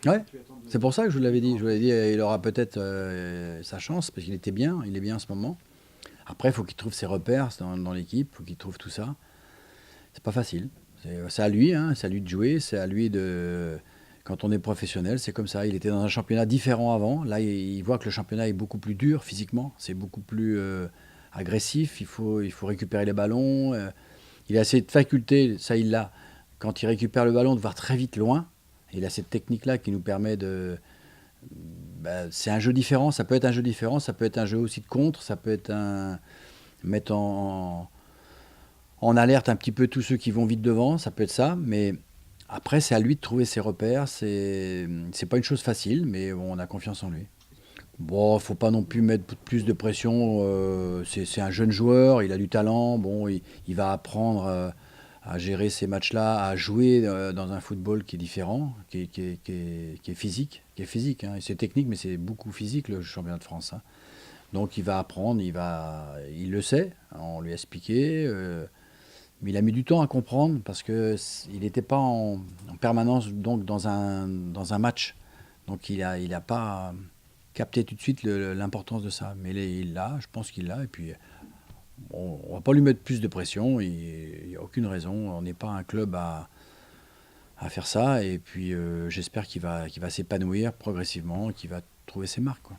Ouais, Tu attends c'est pour ça que je vous l'avais de le dit. Je vous l'avais rencontrer. dit, il aura peut-être sa chance, parce qu'il était bien, il est bien en ce moment. Après, il faut qu'il trouve ses repères dans l'équipe, il faut qu'il trouve tout ça. C'est pas facile. C'est à lui, hein, c'est à lui de jouer, c'est à lui de. Quand on est professionnel, c'est comme ça. Il était dans un championnat différent avant. Là, il voit que le championnat est beaucoup plus dur physiquement, c'est beaucoup plus agressif. Il faut récupérer les ballons. Il a cette faculté, ça il l'a, quand il récupère le ballon, de voir très vite loin. Il a cette technique-là qui nous permet de. C'est un jeu différent, ça peut être un jeu différent, ça peut être un jeu aussi de contre, ça peut être un. Mettre en alerte un petit peu tous ceux qui vont vite devant, ça peut être ça, mais après c'est à lui de trouver ses repères, c'est pas une chose facile, mais bon, on a confiance en lui. Bon, faut pas non plus mettre plus de pression, c'est un jeune joueur, il a du talent, bon, il va apprendre à gérer ces matchs-là, à jouer dans un football qui est différent, qui est physique, hein. C'est technique, mais c'est beaucoup physique le championnat de France, hein. Donc il va apprendre, il le sait, on lui a expliqué, mais il a mis du temps à comprendre parce que il n'était pas en permanence donc dans un match. Donc il a pas capté tout de suite l'importance de ça. Mais il l'a, je pense qu'il l'a. Et puis on ne va pas lui mettre plus de pression. Il n'y a aucune raison. On n'est pas un club à faire ça. Et puis j'espère qu'il va s'épanouir progressivement, qu'il va trouver ses marques, quoi.